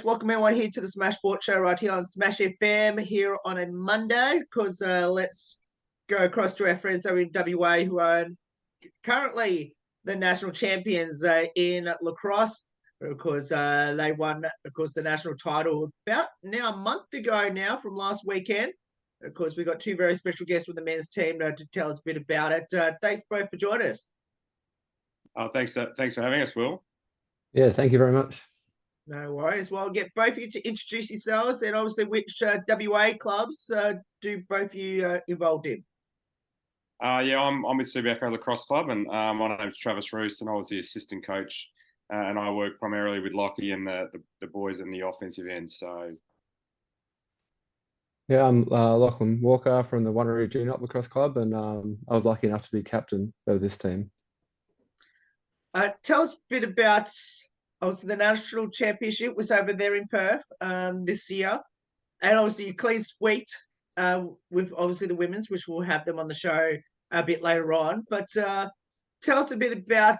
Welcome everyone here to the Smash Sports Show right here on Smash FM here on a Monday because let's go across to our friends over in WA who are currently the national champions in lacrosse because they won, of course, the national title about now a month ago now from last weekend. Of course, we've got two very special guests with the men's team to tell us a bit about it. Thanks both for joining us. Thanks for having us, Will. Yeah, thank you very much. No worries. Well, I'll get both of you to introduce yourselves and obviously which WA clubs do both of you involved in? Yeah, I'm with Subiaco Lacrosse Club, and my name's Travis Roos, and I was the assistant coach, and I work primarily with Lockie and the boys in the offensive end. So, Yeah, I'm Lachlan Walker from the Wanneroo Joondalup Lacrosse Club, and I was lucky enough to be captain of this team. Tell us a bit about, obviously, the national championship was over there in Perth this year, and obviously you clean sweep with obviously the women's, which we'll have them on the show a bit later on. But tell us a bit about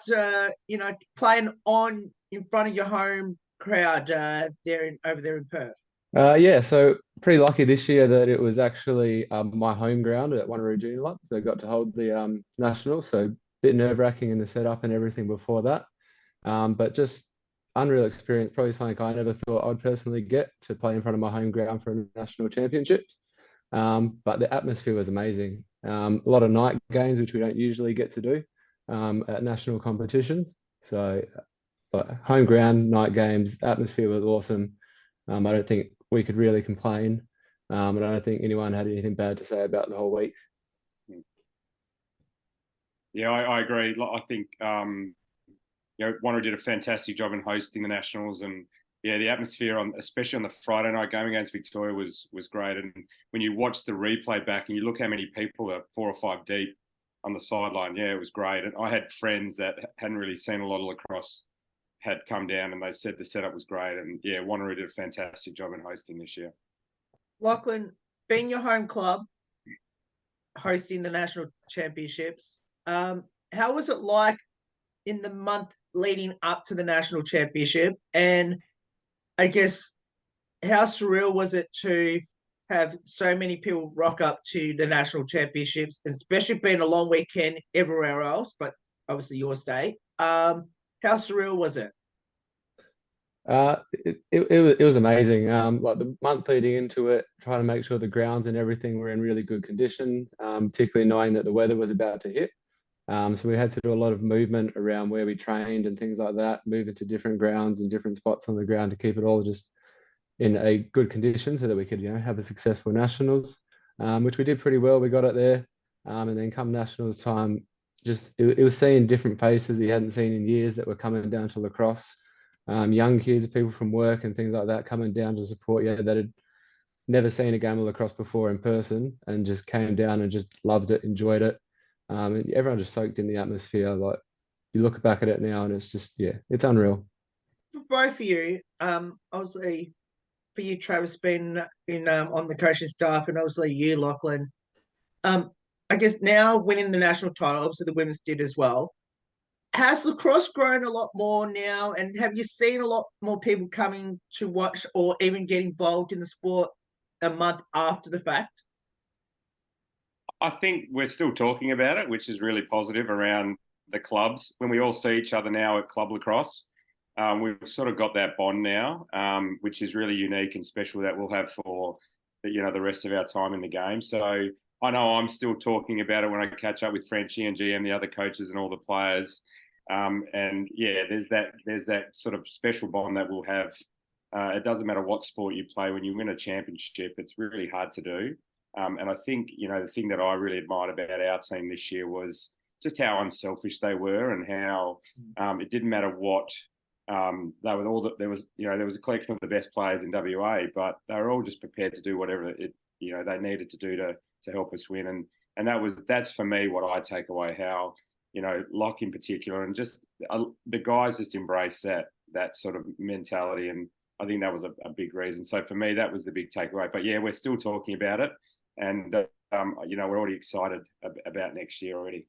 playing on in front of your home crowd over there in Perth. Yeah, so pretty lucky this year that it was actually my home ground at Wanneroo Joondalup, so I got to hold the national. So a bit nerve-wracking in the setup and everything before that, but just unreal experience. Probably something I never thought I'd personally get to play in front of my home ground for a national championships. But the atmosphere was amazing. A lot of night games, which we don't usually get to do at national competitions. So, but home ground, night games, atmosphere was awesome. I don't think we could really complain. And I don't think anyone had anything bad to say about the whole week. Yeah, I agree. I think Wanneroo did a fantastic job in hosting the nationals, and yeah, the atmosphere especially on the Friday night game against Victoria was great. And when you watch the replay back and you look how many people are 4 or 5 deep on the sideline, yeah, it was great. And I had friends that hadn't really seen a lot of lacrosse had come down, and they said the setup was great. And yeah, Wanneroo did a fantastic job in hosting this year. Lachlan, being your home club, hosting the national championships, how was it like in the month leading up to the national championship? And I guess how surreal was it to have so many people rock up to the national championships, especially being a long weekend everywhere else, but obviously your state. How surreal was it? It was amazing. Like the month leading into it, trying to make sure the grounds and everything were in really good condition, particularly knowing that the weather was about to hit. So we had to do a lot of movement around where we trained and things like that, moving to different grounds and different spots on the ground to keep it all just in a good condition so that we could, have a successful nationals, which we did pretty well. We got it there. And then come nationals time, just it was seeing different faces that you hadn't seen in years that were coming down to lacrosse. Young kids, people from work and things like that coming down to support you that had never seen a game of lacrosse before in person and just came down and just loved it, enjoyed it. And everyone just soaked in the atmosphere. Like you look back at it now and it's just, yeah, it's unreal. For both of you, obviously for you, Travis, been in on the coaching staff, and obviously you, Lachlan. I guess now winning the national title, obviously the women's did as well. Has lacrosse grown a lot more now, and have you seen a lot more people coming to watch or even get involved in the sport a month after the fact? I think we're still talking about it, which is really positive around the clubs. When we all see each other now at club lacrosse, we've sort of got that bond now, which is really unique and special that we'll have for the rest of our time in the game. So I know I'm still talking about it when I catch up with Frenchie and GM, the other coaches and all the players. And yeah, there's that sort of special bond that we'll have. It doesn't matter what sport you play. When you win a championship, it's really hard to do. And I think, the thing that I really admired about our team this year was just how unselfish they were and how it didn't matter what they were all that there was a collection of the best players in WA, but they were all just prepared to do whatever they needed to do to help us win. And that's for me what I take away, how, Locke in particular, and just the guys just embrace that sort of mentality. And I think that was a big reason. So for me, that was the big takeaway. But yeah, we're still talking about it. And, we're already excited about next year already.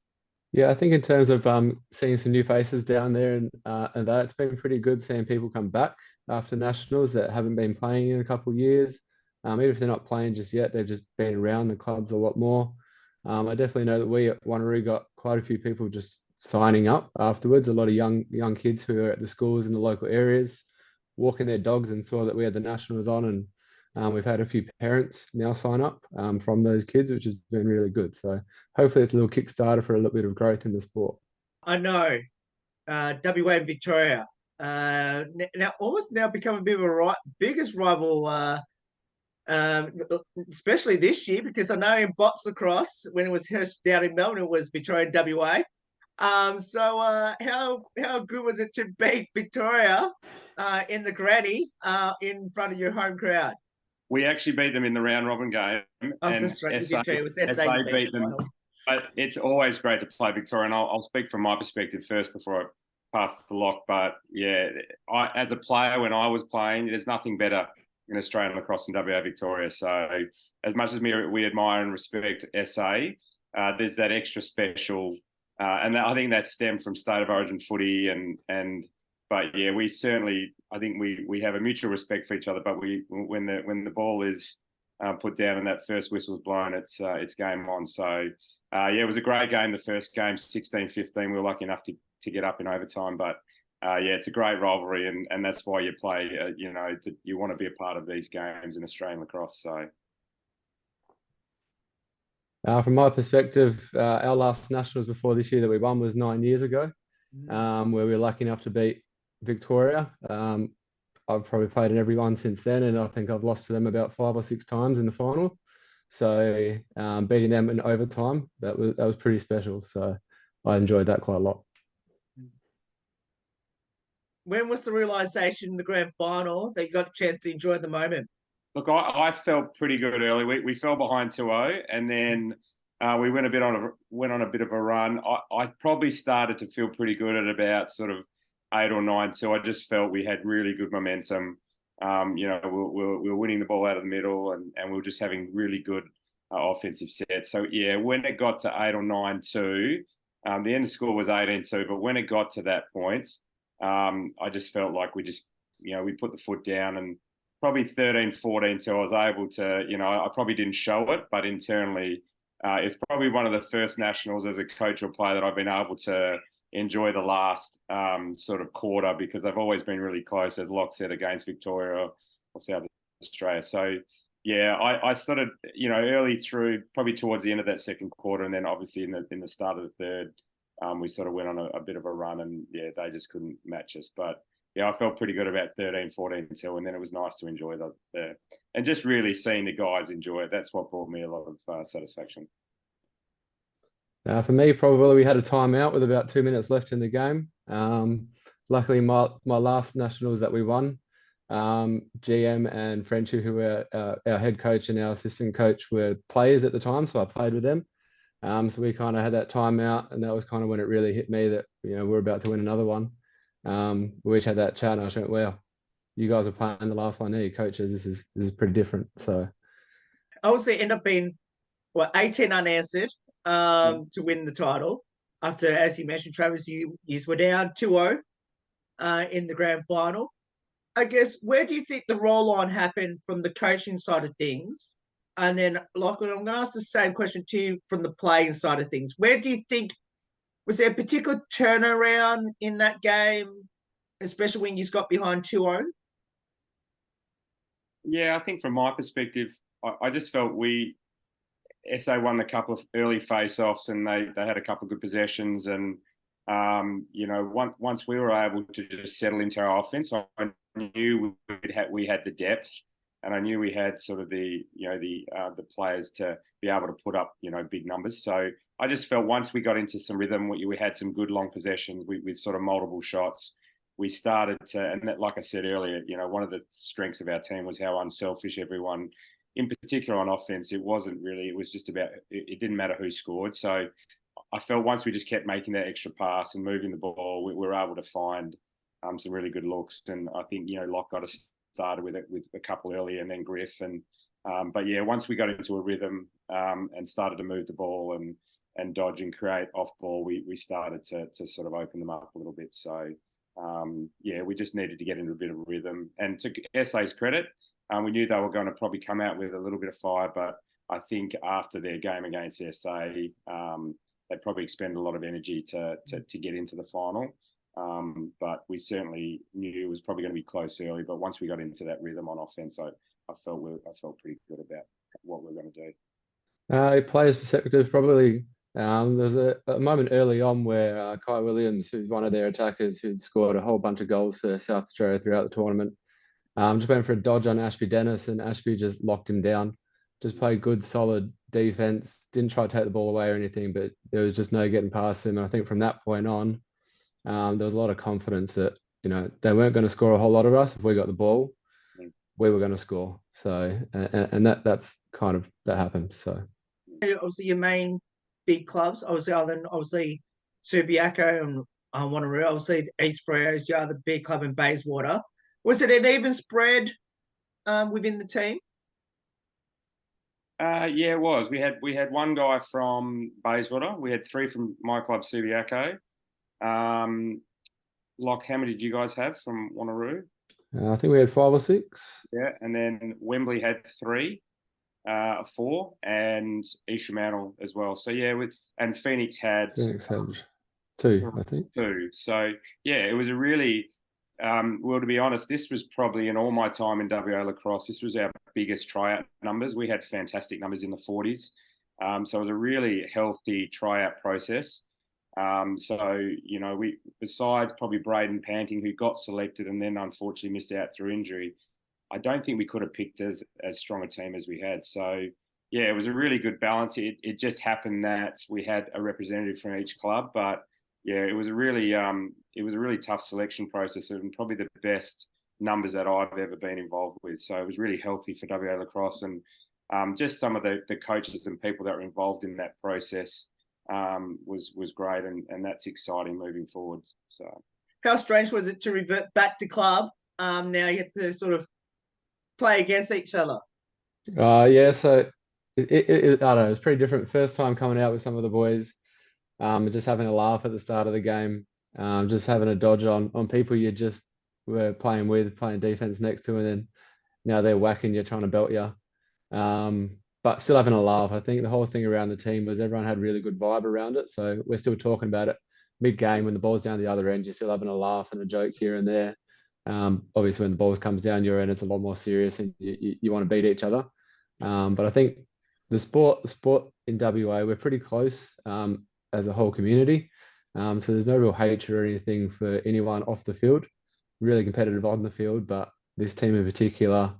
Yeah, I think in terms of seeing some new faces down there and that it's been pretty good seeing people come back after nationals that haven't been playing in a couple of years. Even if they're not playing just yet, they've just been around the clubs a lot more. I definitely know that we at Wanneroo got quite a few people just signing up afterwards. A lot of young kids who are at the schools in the local areas walking their dogs and saw that we had the nationals on, and we've had a few parents now sign up from those kids, which has been really good. So hopefully it's a little kickstarter for a little bit of growth in the sport. I know, WA and Victoria, now almost now become a bit of a biggest rival, um, especially this year, because I know in box lacrosse, when it was held down in Melbourne, it was Victoria and WA. How good was it to beat Victoria in the granny in front of your home crowd? We actually beat them in the round robin game, Oh, and that's right. You SA did too. It was SA SA you beat in beat the them. final. But it's always great to play Victoria, and I'll speak from my perspective first before I pass the lock. But yeah, as a player when I was playing, there's nothing better in Australian lacrosse than WA Victoria. So as much as we admire and respect SA, there's that extra special, I think that stemmed from state of origin footy and. But yeah, we certainly, I think we have a mutual respect for each other. But when the ball is put down and that first whistle's blown, it's game on. So yeah, it was a great game. The first game, 16-15, we were lucky enough to get up in overtime. But yeah, it's a great rivalry, and that's why you play. You want to be a part of these games in Australian lacrosse. So From my perspective, our last nationals before this year that we won was 9 years ago, where we were lucky enough to beat Victoria. I've probably played in every one since then, and I think I've lost to them about 5 or 6 times in the final. So beating them in overtime, that was pretty special. So I enjoyed that quite a lot. When was the realization in the grand final that you got a chance to enjoy the moment? look, I felt pretty good early. We fell behind 2-0, and then we went on a bit of a run. I probably started to feel pretty good at about sort of 8 or 9-2. I just felt we had really good momentum. We were winning the ball out of the middle, and we were just having really good offensive sets. So yeah, when it got to 8 or 9-2, the end score was 18-2. But when it got to that point, I just felt like we put the foot down, and probably 13-14 till I was able to, I probably didn't show it, but internally, it's probably one of the first nationals as a coach or player that I've been able to enjoy the last sort of quarter, because they've always been really close, as Locke said, against Victoria or South Australia. So yeah, I started, early through, probably towards the end of that second quarter, and then obviously in the start of the third, we sort of went on a bit of a run, and yeah, they just couldn't match us. But yeah, I felt pretty good about 13-14 until, and then it was nice to enjoy and just really seeing the guys enjoy it. That's what brought me a lot of satisfaction. For me, probably we had a timeout with about 2 minutes left in the game. Luckily, my last nationals that we won, GM and Frenchy, who were our head coach and our assistant coach, were players at the time, so I played with them. So we kind of had that timeout, and that was kind of when it really hit me that we're about to win another one. We each had that chat, and I went, "Wow, you guys are playing the last one here, coaches. This is pretty different." So I would say end up being 18 unanswered to win the title. After, as you mentioned, Travis, you were down 2-0 in the grand final. I guess, where do you think the roll-on happened from the coaching side of things? And then, Lachlan, I'm going to ask the same question to you from the playing side of things. Where do you think, was there a particular turnaround in that game, especially when you got behind 2-0? Yeah, I think from my perspective, I just felt SA won a couple of early face-offs, and they had a couple of good possessions, and once we were able to just settle into our offense, I knew we had the depth, and I knew we had sort of the players to be able to put up big numbers. So I just felt once we got into some rhythm, we had some good long possessions with sort of multiple shots. We started to, and that, like I said earlier, one of the strengths of our team was how unselfish everyone, in particular on offense, it was just about, it didn't matter who scored. So I felt once we just kept making that extra pass and moving the ball, we were able to find some really good looks. And I think, Locke got us started with a couple early, and then Griff. But yeah, once we got into a rhythm and started to move the ball dodge and create off ball, we started to sort of open them up a little bit. So yeah, we just needed to get into a bit of rhythm. And to SA's credit, we knew they were going to probably come out with a little bit of fire, but I think after their game against SA, they probably expended a lot of energy to get into the final. But we certainly knew it was probably going to be close early. But once we got into that rhythm on offense, I felt pretty good about what we were going to do. Players' perspective, probably. There's a moment early on where Kai Williams, who's one of their attackers, who scored a whole bunch of goals for South Australia throughout the tournament, just went for a dodge on Ashby Dennis, and Ashby just locked him down. Just played good, solid defense. Didn't try to take the ball away or anything, but there was just no getting past him. And I think from that point on, there was a lot of confidence that they weren't going to score a whole lot of us if we got the ball. We were going to score. So and that's kind of that happened. So obviously your main big clubs, obviously Subiaco and Wanneroo, obviously East Freo is the other big club in Bayswater. Was it an even spread within the team? Yeah, it was. We had one guy from Bayswater. We had 3 from my club, Subiaco. Locke, how many did you guys have from Wanneroo? I think we had 5 or 6. Yeah, and then Wembley had 3, 4, and East Fremantle as well. So yeah, and Phoenix had 2, I think. 2. So yeah, it was a really well, to be honest, this was probably in all my time in WA lacrosse, this was our biggest tryout numbers. We had fantastic numbers in the 40s. So it was a really healthy tryout process. So, we, besides probably Braden Panting, who got selected and then unfortunately missed out through injury, I don't think we could have picked as strong a team as we had. So, yeah, it was a really good balance. It just happened that we had a representative from each club, but yeah, it was a really tough selection process and probably the best numbers that I've ever been involved with. So it was really healthy for WA lacrosse, and just some of the coaches and people that were involved in that process was great, and that's exciting moving forward. So, how strange was it to revert back to club? Now you have to sort of play against each other. Yeah, so I don't know, it's pretty different. First time coming out with some of the boys, just having a laugh at the start of the game, just having a dodge on people you just were playing defense next to, and then now they're whacking you, trying to belt you. But still having a laugh. I think the whole thing around the team was everyone had really good vibe around it. So we're still talking about it mid-game when the ball's down the other end. You're still having a laugh and a joke here and there. Obviously, when the ball comes down your end, it's a lot more serious, and you want to beat each other. But I think the sport in WA, we're pretty close as a whole community. So there's no real hatred or anything for anyone off the field. Really competitive on the field, but this team in particular,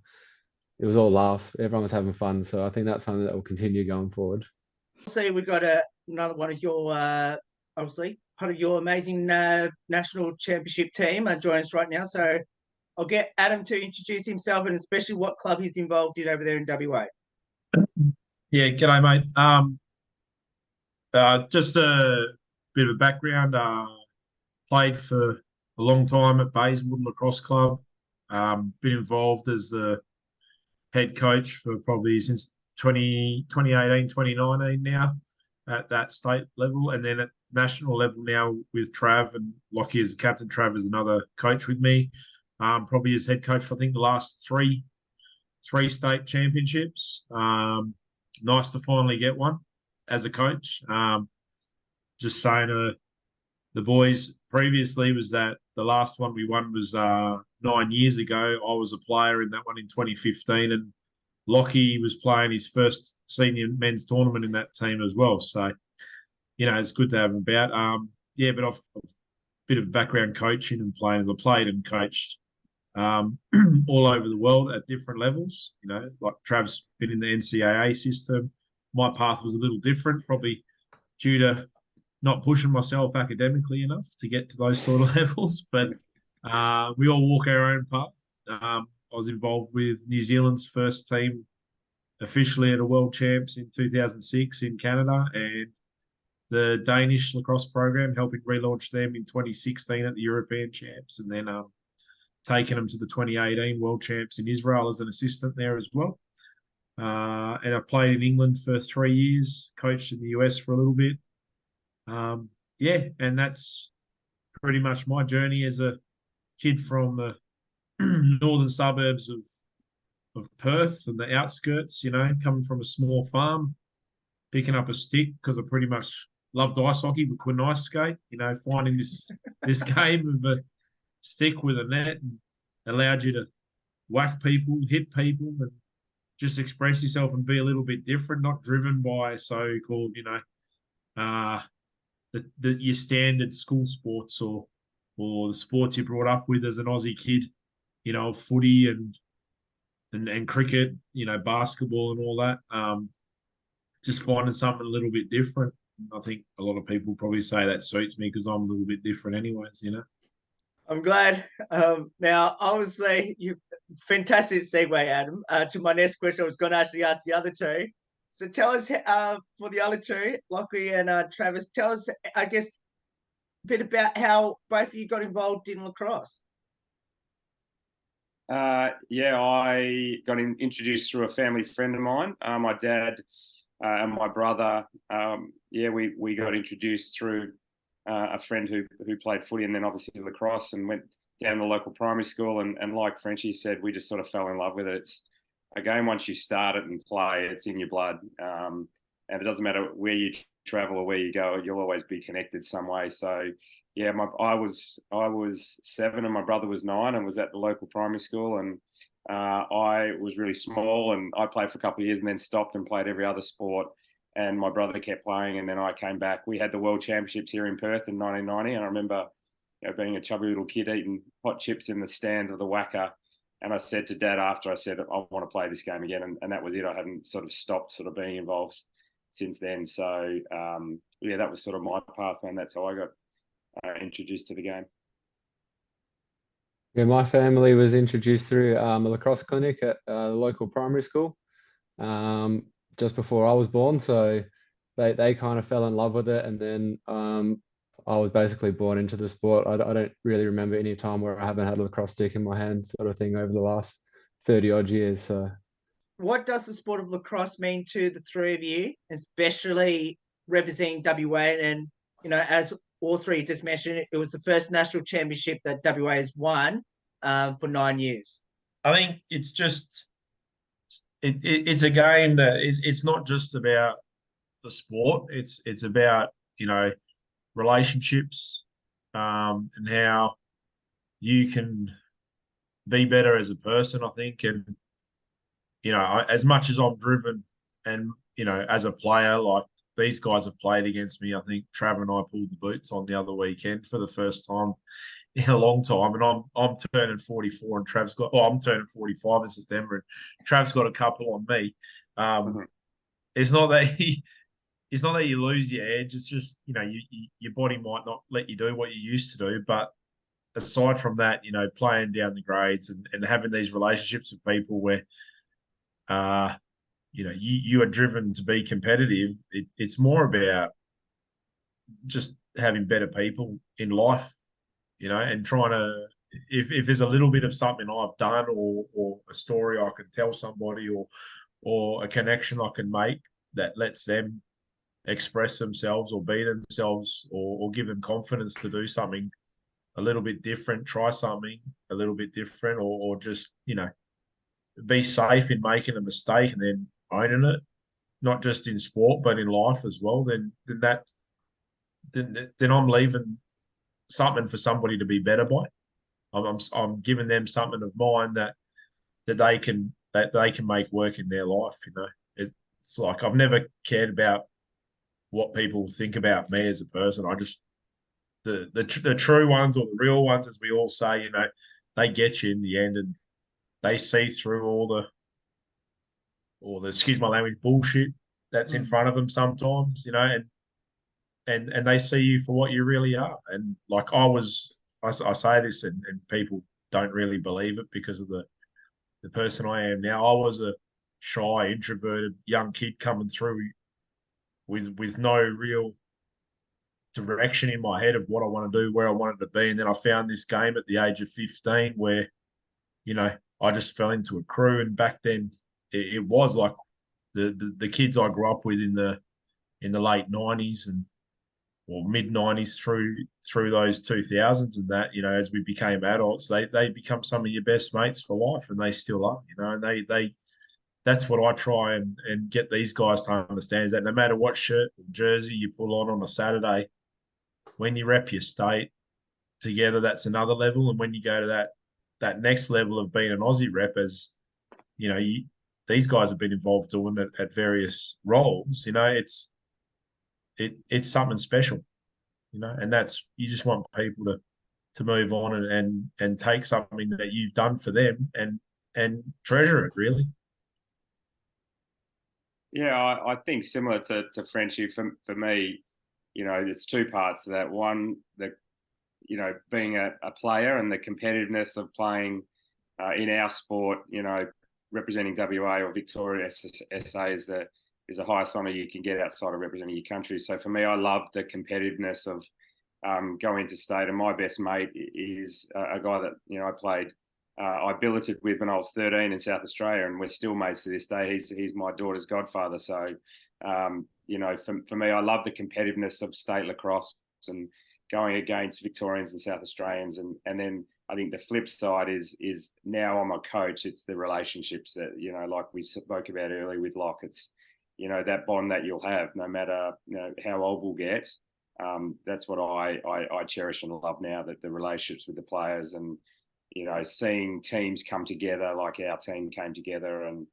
it was all laughs. Everyone was having fun. So I think that's something that will continue going forward. See, we've got another one of your, obviously, part of your amazing national championship team joining us right now. So I'll get Adam to introduce himself and especially what club he's involved in over there in WA. Yeah, g'day, mate. Just a bit of a background. Played for a long time at Bayswater Lacrosse Club. Been involved as the head coach for probably since 2018, 2019 now at that state level, and then at national level now with Trav, and Lockie as the captain. Trav is another coach with me. Probably as head coach for I think the last three state championships. Nice to finally get one as a coach. Just saying to the boys previously was that the last one we won was 9 years ago. I was a player in that one in 2015, and Lockie was playing his first senior men's tournament in that team as well. So, it's good to have him about. Yeah, but I've a bit of background coaching and playing as I played and coached all over the world at different levels. Like Trav's been in the NCAA system. My path was a little different, probably due to not pushing myself academically enough to get to those sort of levels. But we all walk our own path. I was involved with New Zealand's first team officially at a World Champs in 2006 in Canada, and the Danish lacrosse program, helping relaunch them in 2016 at the European Champs, and then taking them to the 2018 World Champs in Israel as an assistant there as well. And I played in England for 3 years, coached in the US for a little bit, Yeah, and that's pretty much my journey as a kid from the northern suburbs of Perth and the outskirts, coming from a small farm, picking up a stick because I pretty much loved ice hockey but couldn't ice skate, finding this game of a stick with a net and allowed you to whack people, hit people, and just express yourself and be a little bit different, not driven by so-called, your standard school sports or the sports you brought up with as an Aussie kid, footy and cricket, basketball and all that. Just finding something a little bit different. I think a lot of people probably say that suits me because I'm a little bit different anyways, I'm glad. Now, obviously, fantastic segue, Adam, to my next question. I was going to actually ask the other two. So tell us, for the other two, Lockie and Travis, tell us, I guess, a bit about how both of you got involved in lacrosse. Yeah, I got introduced through a family friend of mine. My dad and my brother, we got introduced through a friend who played footy and then obviously lacrosse, and went down to the local primary school. And like Frenchie said, we just sort of fell in love with it. It's a game, once you start it and play, it's in your blood. And it doesn't matter where you travel or where you go, you'll always be connected some way. So yeah, I was 7 and my brother was 9 and was at the local primary school, and I was really small, and I played for a couple of years and then stopped and played every other sport. And my brother kept playing, and then I came back. We had the World Championships here in Perth in 1990, and I remember being a chubby little kid eating hot chips in the stands of the Wacker. And I said to Dad after, I said, I want to play this game again. And that was it. I hadn't sort of stopped sort of being involved since then. So, that was sort of my path, and that's how I got introduced to the game. Yeah, my family was introduced through a lacrosse clinic at the local primary school just before I was born. So they kind of fell in love with it, and then I was basically born into the sport. I don't really remember any time where I haven't had a lacrosse stick in my hand, sort of thing, over the last 30 odd years. So, what does the sport of lacrosse mean to the three of you, especially representing WA? And as all three just mentioned, it was the first national championship that WA has won for 9 years. I think it's just it's a game that it's not just about the sport. It's about relationships, and how you can be better as a person, I think. And as much as I'm driven, and as a player, like these guys have played against me. I think Trav and I pulled the boots on the other weekend for the first time in a long time, and I'm turning 44, and Trav's got. Oh, I'm turning 45 in September, and Trav's got a couple on me. It's not that it's not that you lose your edge. It's just your body might not let you do what you used to do. But aside from that, playing down the grades and having these relationships with people where, you are driven to be competitive. It's more about just having better people in life, and trying to, if there's a little bit of something I've done or a story I can tell somebody or a connection I can make that lets them express themselves or be themselves or give them confidence to do something a little bit different, try something a little bit different, or just, be safe in making a mistake and then owning it, not just in sport, but in life as well, then I'm leaving something for somebody to be better by. I'm giving them something of mine that they can make work in their life. It's like I've never cared about what people think about me as a person. I just the true ones, or the real ones, as we all say, they get you in the end, and they see through all the excuse my language, bullshit that's in front of them sometimes, and they see you for what you really are. And like I say this, and people don't really believe it because of the person I am now. I was a shy, introverted young kid coming through with no real direction in my head of what I want to do, where I wanted to be. And then I found this game at the age of 15 where, I just fell into a crew. And back then it was like the kids I grew up with in the late 90s or mid-90s through those 2000s, and that, as we became adults, they become some of your best mates for life, and they still are, and they that's what I try and get these guys to understand, is that no matter what shirt or jersey you pull on a Saturday, when you rep your state together, that's another level. And when you go to that next level of being an Aussie rep, as these guys have been involved doing it at various roles, it's something special, and that's, you just want people to move on and take something that you've done for them and treasure it, really. Yeah, I think similar to friendship for me, it's two parts to that. One, being a player and the competitiveness of playing in our sport, representing WA or Victoria SSA is the highest honour you can get outside of representing your country. So for me, I love the competitiveness of going to state. And my best mate is a guy that I played. I billeted with when I was 13 in South Australia, and we're still mates to this day. He's my daughter's godfather. So, for me, I love the competitiveness of state lacrosse and going against Victorians and South Australians. And then I think the flip side is now I'm a coach. It's the relationships that, like we spoke about earlier with Locke, it's, that bond that you'll have no matter, how old we'll get. That's what I cherish and love now, that the relationships with the players and, seeing teams come together like our team came together. And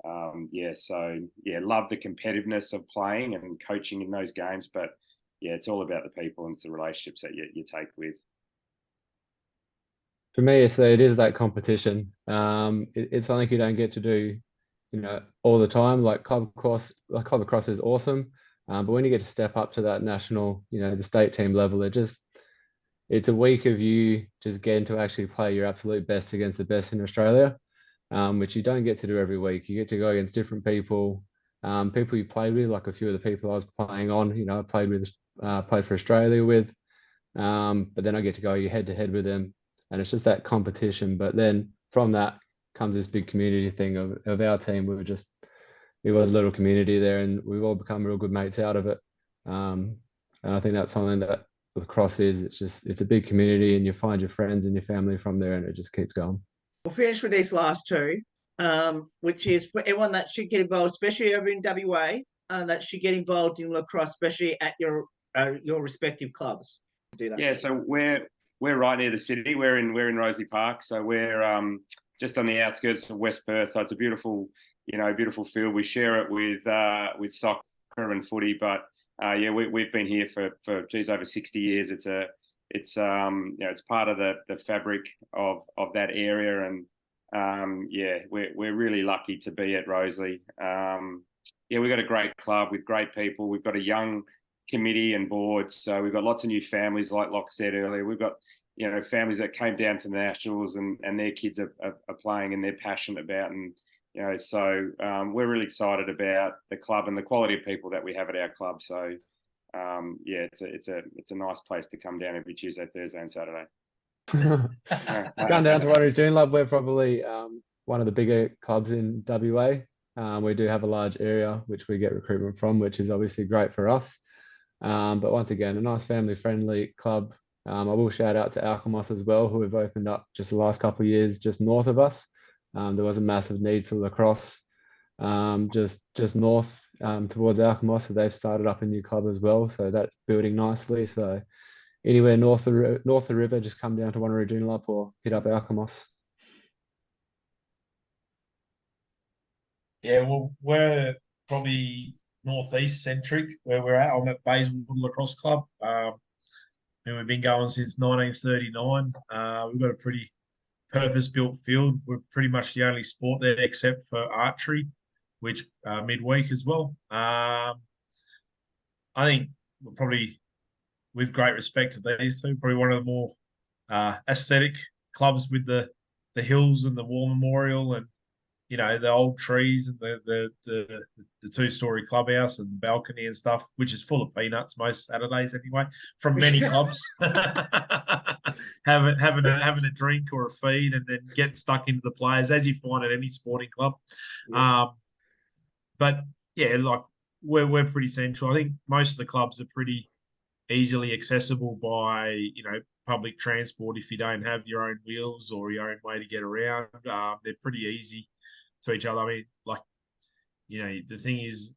love the competitiveness of playing and coaching in those games. But yeah, it's all about the people and it's the relationships that you take with. For me, it is that competition. It's something you don't get to do, all the time. Like club lacrosse is awesome, but when you get to step up to that national, the state team level, it's a week of you just getting to actually play your absolute best against the best in Australia, which you don't get to do every week. You get to go against different people, people you played with, like a few of the people I was playing on, I played for Australia with, but then I get to go head to head with them, and it's just that competition. But then from that comes this big community thing of our team. It was a little community there, and we've all become real good mates out of it. And I think that's something that lacrosse is. It's a big community, and you find your friends and your family from there, and it just keeps going. We'll finish with these last two, which is for everyone that should get involved, especially over in WA, that should get involved in lacrosse, especially at your respective clubs. Do that. Yeah, so we're right near the city. We're in Rosie Park, so we're just on the outskirts of West Perth. So it's a beautiful field. We share it with soccer and footy, but we've been here for over 60 years. It's part of the fabric of that area, and we're really lucky to be at Roseley. We've got a great club with great people. We've got a young committee and board, so we've got lots of new families, like Locke said earlier. We've got families that came down from the nationals and their kids are playing and they're passionate about, and so we're really excited about the club and the quality of people that we have at our club. So it's a nice place to come down every Tuesday, Thursday, and Saturday. Going down to Wanneroo Joondalup, we're probably one of the bigger clubs in WA. We do have a large area which we get recruitment from, which is obviously great for us. But once again, a nice family-friendly club. I will shout out to Alkimos as well, who have opened up just the last couple of years just north of us. There was a massive need for lacrosse just north towards Alkimos, so they've started up a new club as well. So that's building nicely. So anywhere north of the river, just come down to Wanneroo Joondalup or hit up Alkimos. Yeah, well, we're probably northeast centric where we're at. I'm at Bayswater Lacrosse Club. And we've been going since 1939. We've got a pretty purpose-built field. We're pretty much the only sport there except for archery, which midweek as well. I think we're probably, with great respect to these two, probably one of the more aesthetic clubs with the hills and the war memorial and the old trees and the two-story clubhouse and the balcony and stuff, which is full of peanuts most Saturdays anyway, from many clubs. having a drink or a feed and then getting stuck into the players, as you find at any sporting club. Yes. But yeah, like we're pretty central. I think most of the clubs are pretty easily accessible by, you know, public transport if you don't have your own wheels or your own way to get around. They're pretty easy to each other. I mean, like, you know, the thing is,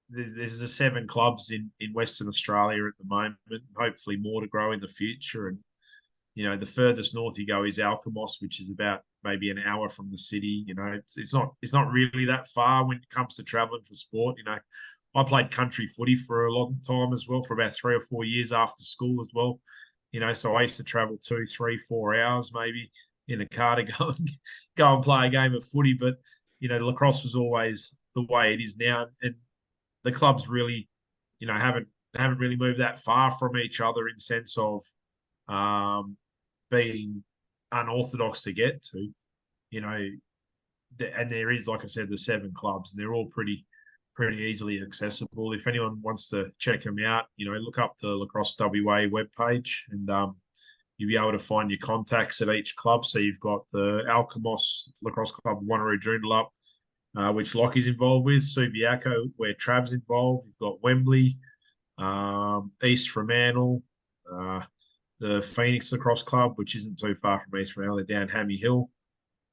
there's the 7 clubs in Western Australia at the moment, and hopefully more to grow in the future. And, you know, the furthest north you go is Alkimos, which is about maybe an hour from the city. You know, it's not really that far when it comes to traveling for sport. You know, I played country footy for a long time as well, for about 3 or 4 years after school as well. You know, so I used to travel 2, 3, 4 hours maybe in a car to go and play a game of footy. But, you know, lacrosse was always the way it is now, and the clubs really, you know, haven't really moved that far from each other in sense of being unorthodox to get to. You know, and there is, like I said, the 7 clubs, and they're all pretty easily accessible. If anyone wants to check them out, you know, look up the Lacrosse WA webpage, and you'll be able to find your contacts at each club. So you've got the Alkimos Lacrosse Club, Wanneroo Joondalup, which Lockie's involved with, Subiaco, where Trav's involved. You've got Wembley, East Fremantle, the Phoenix Lacrosse Club, which isn't too far from East Fremantle, they're down Hammy Hill,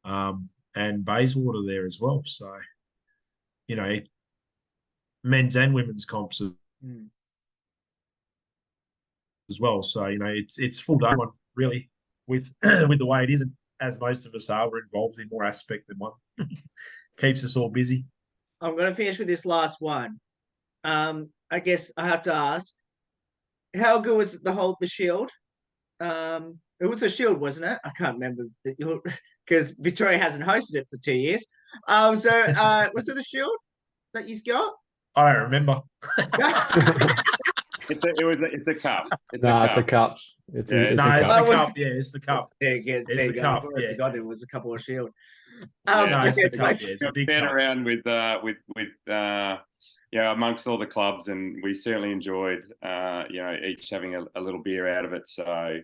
and Bayswater there as well. So, you know, men's and women's comps as well. So, you know, it's full day one really with with the way it is, and as most of us are, we're involved in more aspect than one. Keeps us all busy. I'm going to finish with this last one. I guess I have to ask, how good was the Shield? It was a Shield, wasn't it? I can't remember because Victoria hasn't hosted it for 2 years. Was it the Shield that you've got? I don't remember. It's a cup. It's a cup. It's a cup. cup. Yeah, it's the cup. It's the cup. I forgot it was a couple of Shield. It's the cup. Yeah, it's a big been cup. around with amongst all the clubs, and we certainly enjoyed each having a little beer out of it. So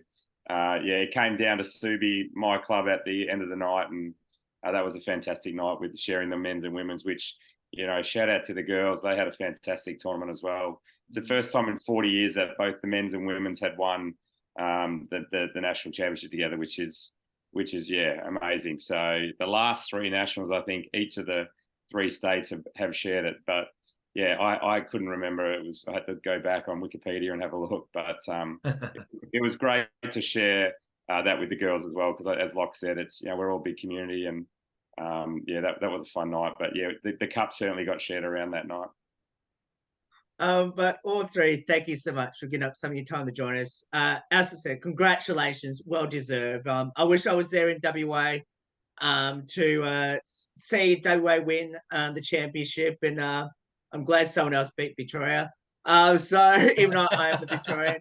it came down to Subi, my club, at the end of the night, and that was a fantastic night with sharing the men's and women's, which, you know, shout out to the girls. They had a fantastic tournament as well. It's the first time in 40 years that both the men's and women's had won the national championship together, which is amazing. So the last 3 nationals, I think each of the 3 states have shared it. But yeah, I couldn't remember. I had to go back on Wikipedia and have a look. But it was great to share that with the girls as well, because as Locke said, it's, you know, we're all a big community, and that was a fun night. But yeah, the cup certainly got shared around that night. But all 3, thank you so much for getting up some of your time to join us. As I said, congratulations, well deserved. I wish I was there in WA to see WA win the championship, and I'm glad someone else beat Victoria. So even though I am the Victorian,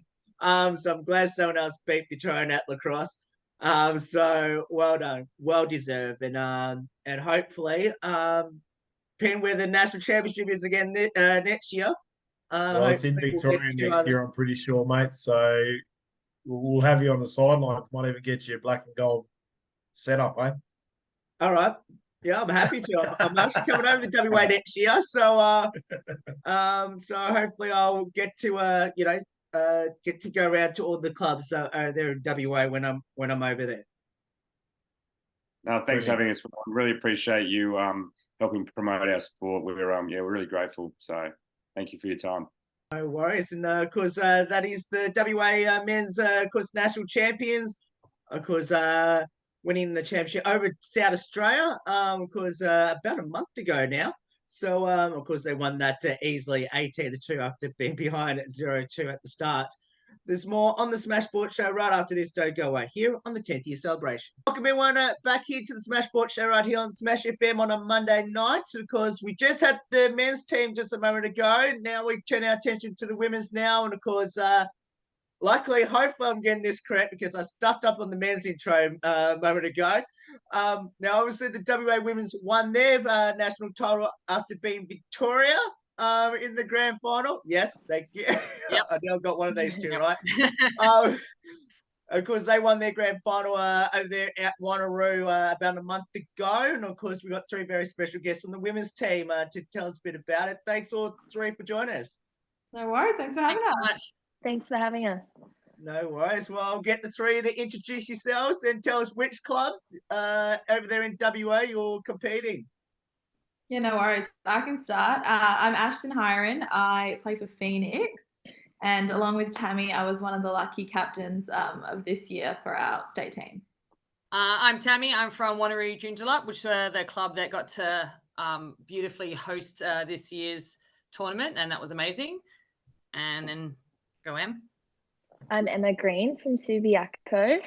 so I'm glad someone else beat Victorian at lacrosse. So well done, well deserved, and hopefully depending where the national championship is again next year. Well, it's in Victoria next year, I'm pretty sure, mate. So we'll have you on the sidelines. Might even get you a black and gold setup, eh? All right. Yeah, I'm happy to. I'm actually coming over to WA next year, so so hopefully I'll get to get to go around to all the clubs there in WA when I'm over there. No, thanks for having us. I really appreciate you helping promote our sport. We're really grateful. So thank you for your time. No worries, and of course that is the WA men's national champions. Of course, winning the championship over South Australia, about a month ago now. So, of course, they won that easily 18-2 after being behind at 0-2 at the start. There's more on the Smash Sport Show right after this. Don't go away here on the 10th year celebration. Welcome everyone back here to the Smash Sport Show right here on Smash FM on a Monday night, because we just had the men's team just a moment ago. Now we turn our attention to the women's now, and of course, luckily, hopefully I'm getting this correct because I stuffed up on the men's intro a moment ago. Now, obviously, the WA women's won their national title after beating Victoria in the grand final. Yes, thank you. Yep. I know I've got one of these 2 right. Of course, they won their grand final over there at Wanneroo about a month ago. And, of course, we've got 3 very special guests from the women's team to tell us a bit about it. Thanks all 3 for joining us. No worries. Thanks for having us. So much. Thanks for having us. No worries. Well, I'll get the three of you to introduce yourselves and tell us which clubs over there in WA you're competing. Yeah, no worries. I can start. I'm Ashton Hiron. I play for Phoenix. And along with Tammy, I was one of the lucky captains of this year for our state team. I'm Tammy. I'm from Wanneroo Joondalup, which were the club that got to beautifully host this year's tournament, and that was amazing. And then go Em. I'm Emma Green from Subiaco.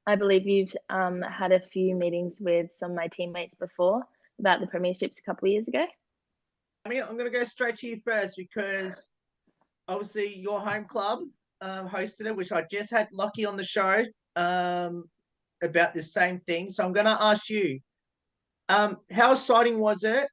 I believe you've had a few meetings with some of my teammates before about the premierships a couple of years ago. I mean, I'm going to go straight to you first because obviously your home club hosted it, which I just had Lockie on the show about this same thing. So I'm going to ask you, how exciting was it?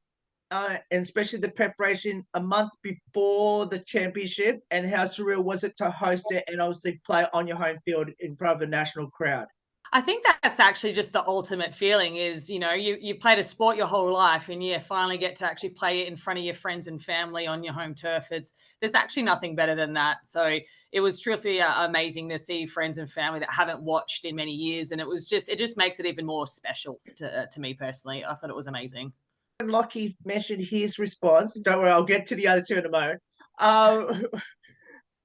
And especially the preparation a month before the championship, and how surreal was it to host it and obviously play on your home field in front of a national crowd? I think that's actually just the ultimate feeling is, you know, you played a sport your whole life and you finally get to actually play it in front of your friends and family on your home turf. There's actually nothing better than that. So it was truly amazing to see friends and family that haven't watched in many years. And it just makes it even more special to me personally. I thought it was amazing. Lockie mentioned his response. Don't worry, I'll get to the other two in a moment.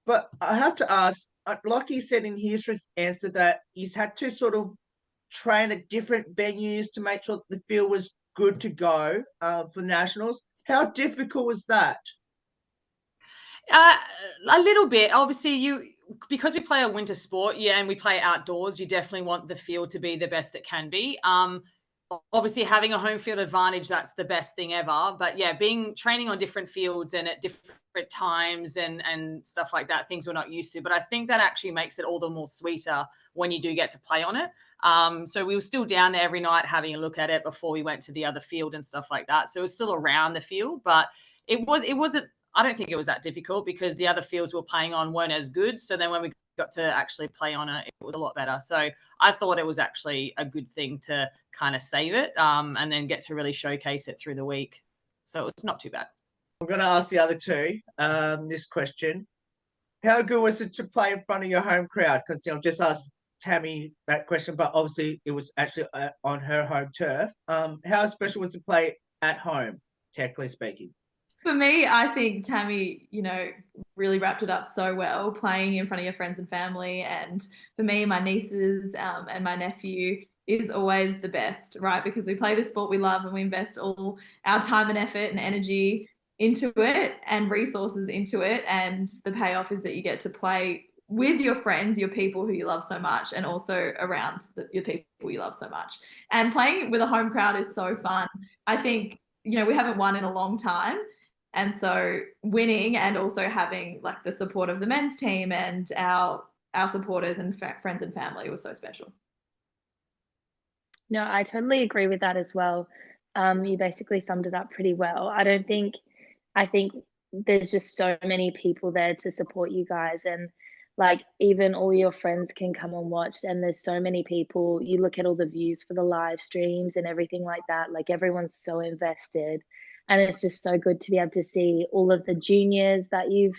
But I have to ask, Lockie said in his answer that he's had to sort of train at different venues to make sure that the field was good to go for nationals. How difficult was that? A little bit. Obviously, because we play a winter sport, and we play outdoors, you definitely want the field to be the best it can be. Obviously, having a home field advantage, that's the best thing ever. But yeah, training on different fields and at different times and stuff like that, things we're not used to. But I think that actually makes it all the more sweeter when you do get to play on it. So we were still down there every night having a look at it before we went to the other field and stuff like that. So it was still around the field, but it wasn't, I don't think it was that difficult because the other fields we were playing on weren't as good. So then when we got to actually play on it, it was a lot better. So I thought it was actually a good thing to kind of save it and then get to really showcase it through the week. So it was not too bad. I'm going to ask the other two this question. How good was it to play in front of your home crowd? Because I've just asked Tammy that question, but obviously it was actually on her home turf. How special was it to play at home, technically speaking? For me, I think Tammy, really wrapped it up so well, playing in front of your friends and family. And for me, my nieces and my nephew is always the best, right? Because we play the sport we love and we invest all our time and effort and energy into it and resources into it. And the payoff is that you get to play with your friends, your people who you love so much, and also around your people you love so much. And playing with a home crowd is so fun. I think, we haven't won in a long time. And so winning and also having like the support of the men's team and our supporters and friends and family was so special. No, I totally agree with that as well. You basically summed it up pretty well. I think there's just so many people there to support you guys, and like even all your friends can come and watch, and there's so many people. You look at all the views for the live streams and everything like that, like everyone's so invested. And it's just so good to be able to see all of the juniors that you've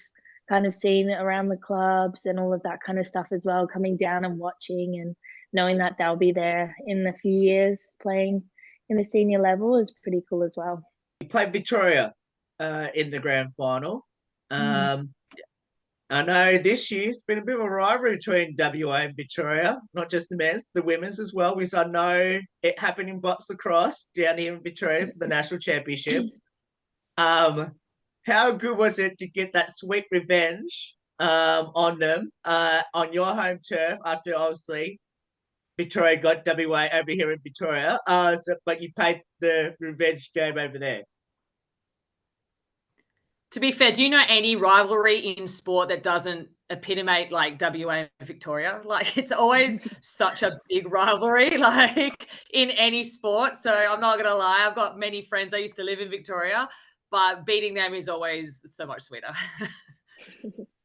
kind of seen around the clubs and all of that kind of stuff as well, coming down and watching and knowing that they'll be there in a few years playing in the senior level is pretty cool as well. You played Victoria in the grand final. I know this year it's been a bit of a rivalry between WA and Victoria, not just the men's, the women's as well, because I know it happened in box lacrosse down here in Victoria for the national championship. How good was it to get that sweet revenge on them on your home turf after obviously Victoria got WA over here in Victoria, but you played the revenge game over there? To be fair, do you know any rivalry in sport that doesn't epitomate like WA and Victoria? Like it's always such a big rivalry, like in any sport. So I'm not going to lie. I've got many friends. I used to live in Victoria, but beating them is always so much sweeter.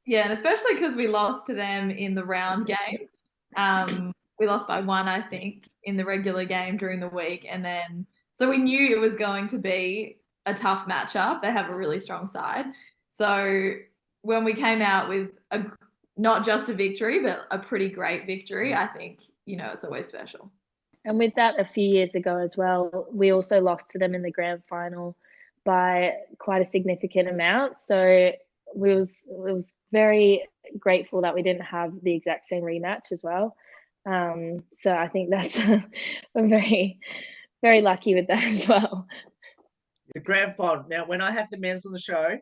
Yeah, and especially because we lost to them in the round game. We lost by 1, I think, in the regular game during the week. And then, so we knew it was going to be a tough matchup. They have a really strong side. So when we came out with not just a victory, but a pretty great victory, I think, it's always special. And with that, a few years ago as well, we also lost to them in the grand final by quite a significant amount. So we was very grateful that we didn't have the exact same rematch as well. So I think that's I'm very, very lucky with that as well. The grand final. Now, when I had the men's on the show,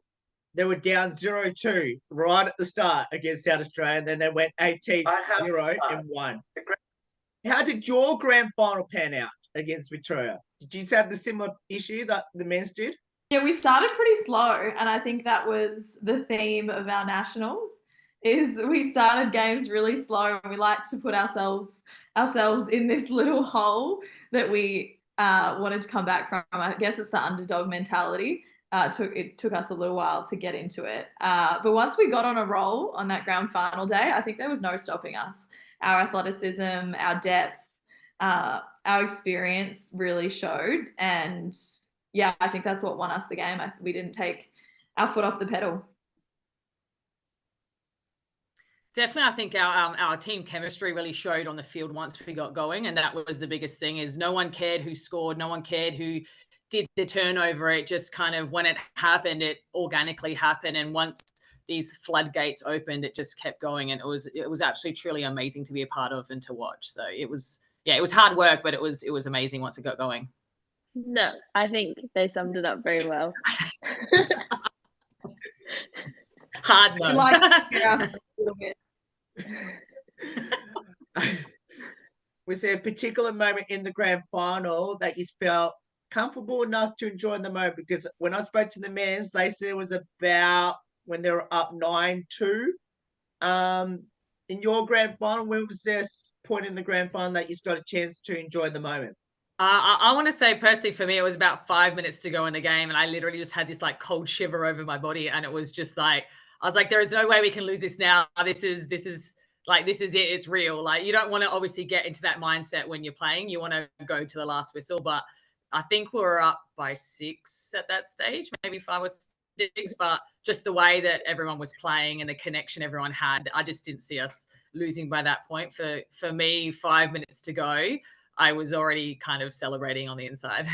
they were down 0-2 right at the start against South Australia, and then they went 18-0 and won. How did your grand final pan out against Victoria? Did you have the similar issue that the men's did? Yeah, we started pretty slow, and I think that was the theme of our nationals. Is we started games really slow, and we like to put ourselves in this little hole that we wanted to come back from. I guess it's the underdog mentality. It took us a little while to get into it, but once we got on a roll on that grand final day, I think there was no stopping us. Our athleticism, our depth, our experience really showed, and yeah, I think that's what won us the game. We didn't take our foot off the pedal. Definitely, I think our team chemistry really showed on the field once we got going, and that was the biggest thing. Is no one cared who scored, no one cared who did the turnover. It just kind of, when it happened, it organically happened, and once these floodgates opened, it just kept going, and it was actually truly amazing to be a part of and to watch. So it was hard work, but it was amazing once it got going. No, I think they summed it up very well. Hard no. Like, a little bit. Was there a particular moment in the grand final that you felt comfortable enough to enjoy the moment? Because when I spoke to the men's, they said it was about when they were up 9-2. In your grand final, when was there a point in the grand final that you got a chance to enjoy the moment? I want to say personally for me, it was about 5 minutes to go in the game, and I literally just had this like cold shiver over my body, and it was just like, I was like, there is no way we can lose this now. This is it. It's real. Like, you don't want to obviously get into that mindset when you're playing. You want to go to the last whistle, but I think we were up by 6 at that stage, maybe 5 or 6, but just the way that everyone was playing and the connection everyone had, I just didn't see us losing by that point. For me, 5 minutes to go, I was already kind of celebrating on the inside.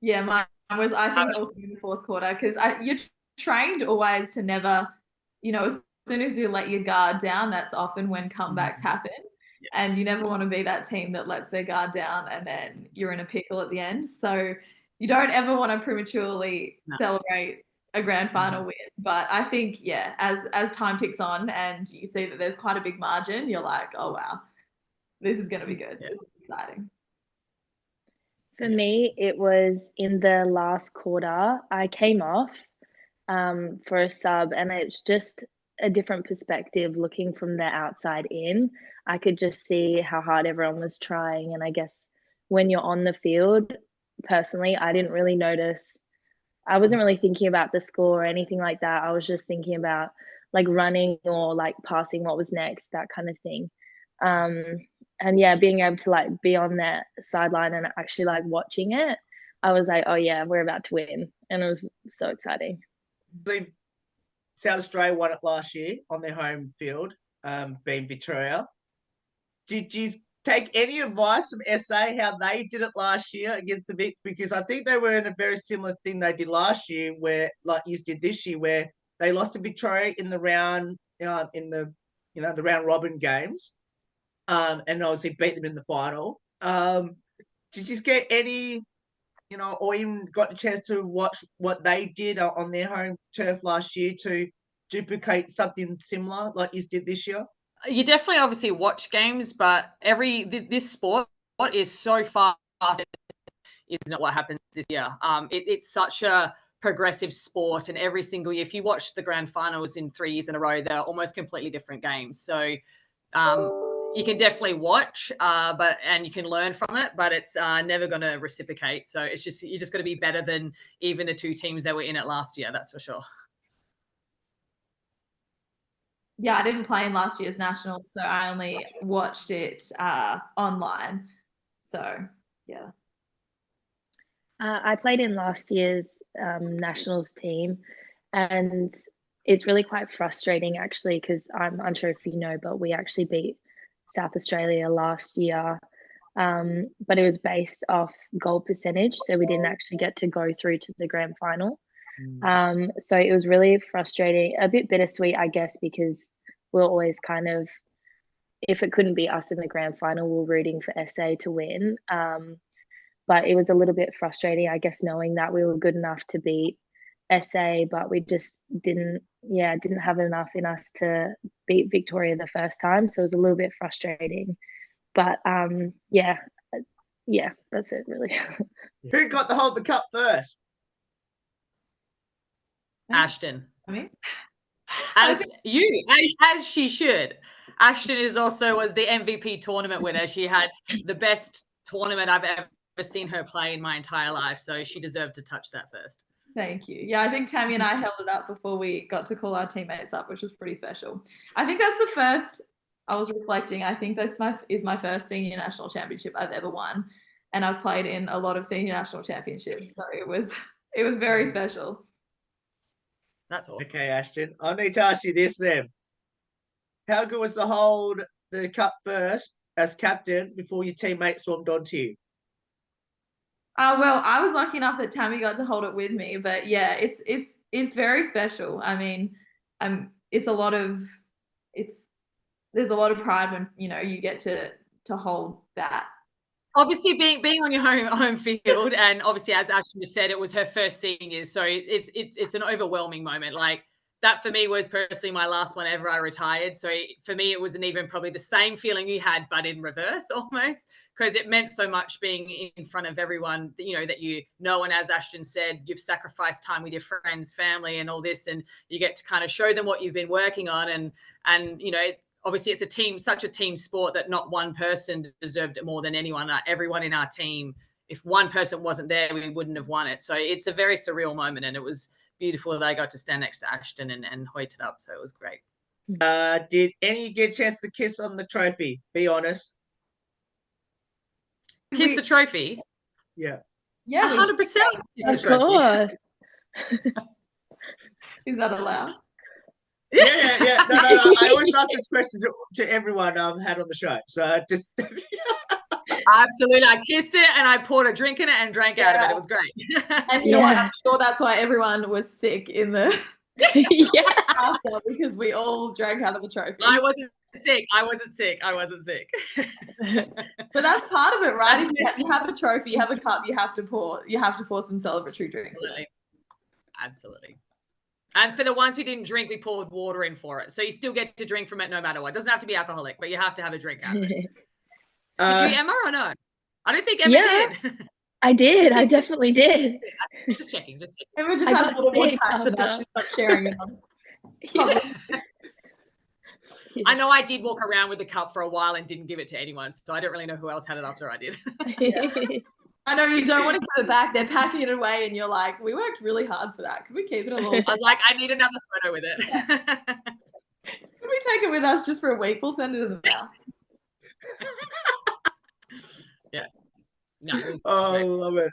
Yeah, mine was, I think, also in the fourth quarter, because you're trained always to never, as soon as you let your guard down, that's often when comebacks happen. Yeah. And you never want to be that team that lets their guard down and then you're in a pickle at the end. So you don't ever want to prematurely celebrate a grand final win. But I think, yeah, as time ticks on and you see that there's quite a big margin, you're like, oh, wow, this is going to be good. Yeah. This is exciting. For me, it was in the last quarter. I came off for a sub, and it's just a different perspective looking from the outside in. I could just see how hard everyone was trying, and I guess when you're on the field, personally, I didn't really notice. I wasn't really thinking about the score or anything like that. I was just thinking about like running or like passing what was next, that kind of thing. And yeah, being able to like be on that sideline and actually like watching it, I was like, oh yeah, we're about to win. And it was so exciting. South Australia won it last year on their home field, being Victoria. Did you take any advice from SA how they did it last year against the Vic? Because I think they were in a very similar thing they did last year, where like you did this year, where they lost to Victoria in the round, the round robin games, and obviously beat them in the final. Did you get any, or even got the chance to watch what they did on their home turf last year to duplicate something similar like you did this year? You definitely obviously watch games, but this sport is so fast. It's not what happens this year. It's such a progressive sport, and every single year, if you watch the grand finals in 3 years in a row, they're almost completely different games. So you can definitely watch, and you can learn from it, but it's never going to reciprocate. So it's just, you just got to be better than even the 2 teams that were in it last year. That's for sure. Yeah, I didn't play in last year's nationals, so I only watched it online. So yeah. I played in last year's nationals team, and it's really quite frustrating actually, because I'm unsure if you know, but we actually beat South Australia last year. But it was based off goal percentage, so we didn't actually get to go through to the grand final. So it was really frustrating, a bit bittersweet, I guess, because we're always kind of, if it couldn't be us in the grand final, we're rooting for SA to win. But it was a little bit frustrating, I guess, knowing that we were good enough to beat SA, but we just didn't have enough in us to beat Victoria the first time. So it was a little bit frustrating. But yeah, that's it really. Who got to hold the cup first? Ashton. I mean, As she should. Ashton was the MVP tournament winner. She had the best tournament I've ever seen her play in my entire life. So she deserved to touch that first. thank you. Yeah, I think Tammy and I held it up before we got to call our teammates up, which was pretty special. I think that's the first, I was reflecting, I think this is my first senior national championship I've ever won. And I've played in a lot of senior national championships. So it was very special. That's awesome. Okay, Ashton. I need to ask you this then. How good was to hold the cup first as captain before your teammates swarmed onto you? Well, I was lucky enough that Tammy got to hold it with me, but yeah, it's very special. I mean, there's a lot of pride when you get to hold that. Obviously, being on your home field, and obviously, as Ashton just said, it was her first seniors, so it's an overwhelming moment. Like that for me was personally my last one ever. I retired, so for me it wasn't even probably the same feeling you had, but in reverse almost, because it meant so much being in front of everyone. That you know, and as Ashton said, you've sacrificed time with your friends, family, and all this, and you get to kind of show them what you've been working on, and obviously, it's such a team sport that not one person deserved it more than anyone. Everyone in our team, if one person wasn't there, we wouldn't have won it. So it's a very surreal moment, and it was beautiful that I got to stand next to Ashton and hoist it up. So it was great. Did any get a chance to kiss on the trophy? Be honest. Kiss the trophy? Yeah. Yeah, 100%. Of course. Is that allowed? Yeah. No. I always ask this question to everyone I've had on the show. So just absolutely, I kissed it and I poured a drink in it and drank out of it. It was great. And you know what? I'm sure that's why everyone was sick in the after, because we all drank out of the trophy. I wasn't sick. But that's part of it, right? If you have a trophy, you have a cup, you have to pour some celebratory drinks. Absolutely. And for the ones who didn't drink, we poured water in for it. So you still get to drink from it no matter what. It doesn't have to be alcoholic, but you have to have a drink out of it. Did you, Emma, or no? I don't think Emma did. I did. I definitely did. Just checking. Emma just has a little more time for that. She's not sharing it on. I know I did walk around with the cup for a while and didn't give it to anyone. So I don't really know who else had it after I did. I know you don't want to give it back. They're packing it away, and you're like, "We worked really hard for that. Could we keep it a little?" I was like, "I need another photo with it." Could we take it with us just for a week? We'll send it in the mail. Yeah. No. I love it.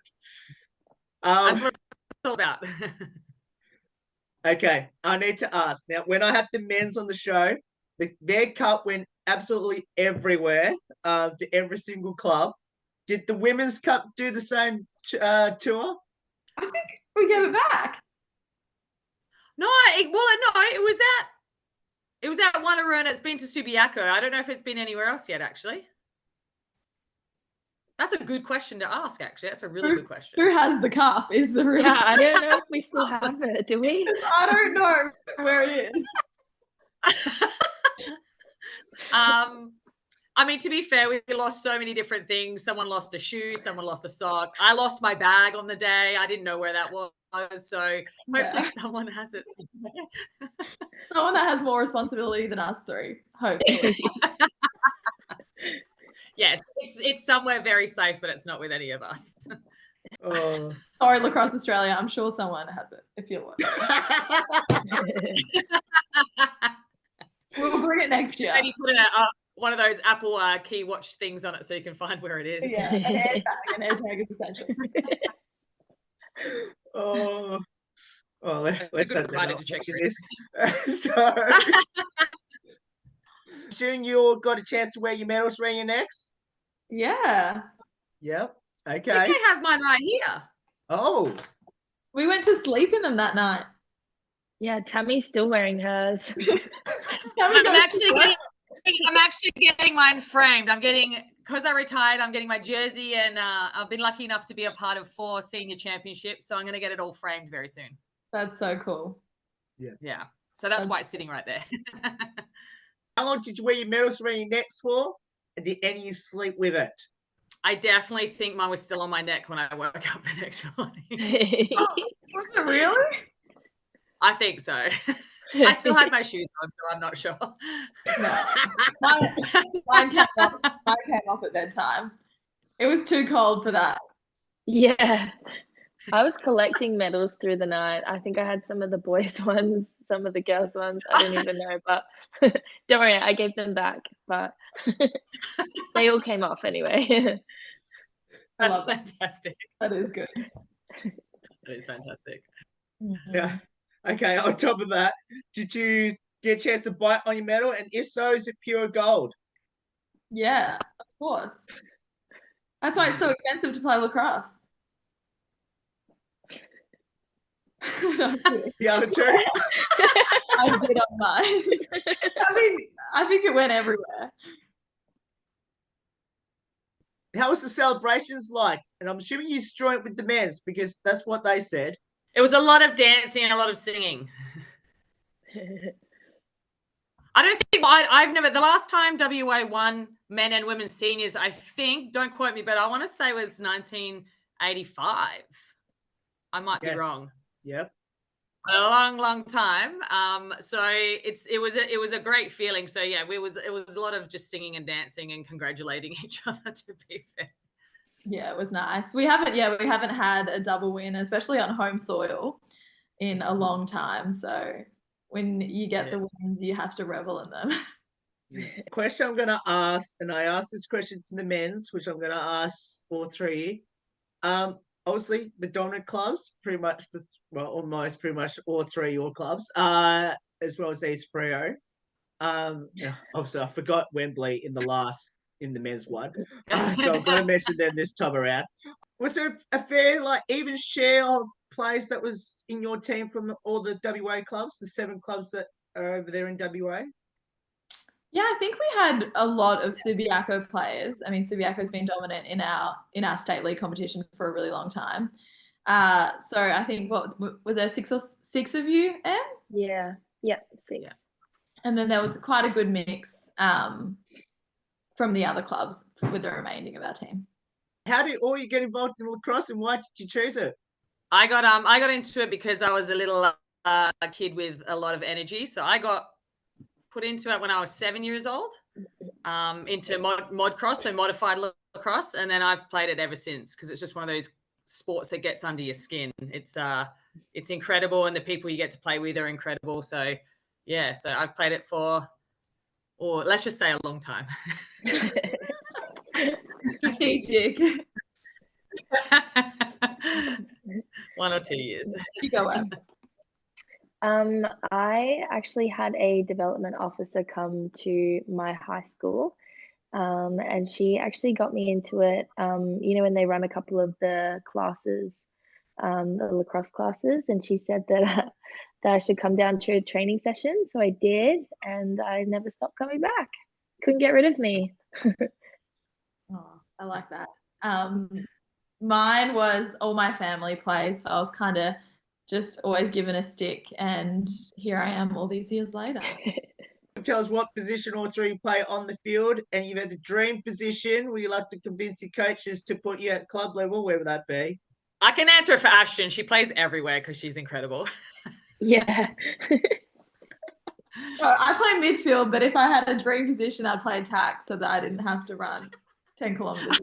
That's what it's all about. Okay, I need to ask now. When I had the men's on the show, their cup went absolutely everywhere, to every single club. Did the women's cup do the same tour? I think we gave it back. No, it was at Wanneroo, and it's been to Subiaco. I don't know if it's been anywhere else yet, actually. That's a good question to ask, actually. That's a really good question. Who has the cup is the real question. I don't know if we still have it, do we? I don't know where it is. I mean, to be fair, we lost so many different things. Someone lost a shoe, someone lost a sock. I lost my bag on the day. I didn't know where that was. So hopefully someone has it somewhere. Someone that has more responsibility than us three, hopefully. Yes, it's somewhere very safe, but it's not with any of us. Sorry, Lacrosse Australia. I'm sure someone has it if you're watching. We'll bring it next year. Maybe put one of those Apple key watch things on it so you can find where it is. Yeah, an AirTag is essential. Well, It's a let's good hope they're reminder not to check watching this. So, June, you got a chance to wear your medals around your necks? Yeah. Yep. I think Okay. I have mine right here. Oh, We went to sleep in them that night. Yeah, Tammy's still wearing hers. I'm I'm actually getting mine framed. Because I retired, I'm getting my jersey, and I've been lucky enough to be a part of 4 senior championships. So I'm going to get it all framed very soon. That's so cool. Yeah. So that's why it's sitting right there. how long did you wear your medals around your necks for? And did any of you sleep with it? I definitely think mine was still on my neck when I woke up the next morning. Was it really? I think so. I still had my shoes on, so I'm not sure. No. Mine came off at bedtime. It was too cold for that. Yeah. I was collecting medals through the night. I think I had some of the boys' ones, some of the girls' ones. I don't even know, but don't worry, I gave them back. But they all came off anyway. I That's love that. fantastic. That is good. That is fantastic. Yeah. Okay. On top of that, did you get a chance to bite on your medal? And if so, is it pure gold? Yeah, of course. That's why it's so expensive to play lacrosse. The other two? I did on mine. I think it went everywhere. How was the celebrations like? And I'm assuming you joined with the men's because that's what they said. It was a lot of dancing and a lot of singing. I don't think I've never, the last time WA won men and women's seniors, I think, don't quote me, but I want to say it was 1985. I might be wrong. Yep. A long, long time. So it was a great feeling. So yeah, it was a lot of just singing and dancing and congratulating each other, to be fair. Yeah, it was nice. We haven't had a double win, especially on home soil, in a long time. So when you get the wins, you have to revel in them. Question I'm going to ask, and I asked this question to the men's, which I'm going to ask all three. Obviously, the dominant clubs, pretty much almost pretty much all three your clubs, as well as these Freo. Obviously, I forgot Wembley in the men's one, so I'm going to mention them this time around. Was there a fair, even share of players that was in your team from all the WA clubs, the 7 clubs that are over there in WA? Yeah, I think we had a lot of Subiaco players. I mean, Subiaco's been dominant in our state league competition for a really long time. So I think what was there 6 of you, Em? Yeah, 6. Yeah. And then there was quite a good mix from the other clubs with the remaining of our team. How did all you get involved in lacrosse, and why did you choose it? I got into it because I was a little kid with a lot of energy. So I got put into it when I was 7 years old, into mod cross, so modified lacrosse, and then I've played it ever since because it's just one of those sports that gets under your skin. It's incredible, and the people you get to play with are incredible. So yeah, so I've played it for, or let's just say, a long time. Strategic. 1 or 2 years. You go up. I actually had a development officer come to my high school, and she actually got me into it. When they run a couple of the classes, the lacrosse classes, and she said that I should come down to a training session. So I did, and I never stopped coming back. Couldn't get rid of me. Oh, I like that. Mine was all my family plays, so I was kind of just always given a stick, and here I am all these years later. Tell us what position all three play on the field, and you've had the dream position where you like to convince your coaches to put you at club level, where would that be? I can answer for Ashton. She plays everywhere because she's incredible. Yeah. So I play midfield, but if I had a dream position, I'd play attack so that I didn't have to run 10 kilometers.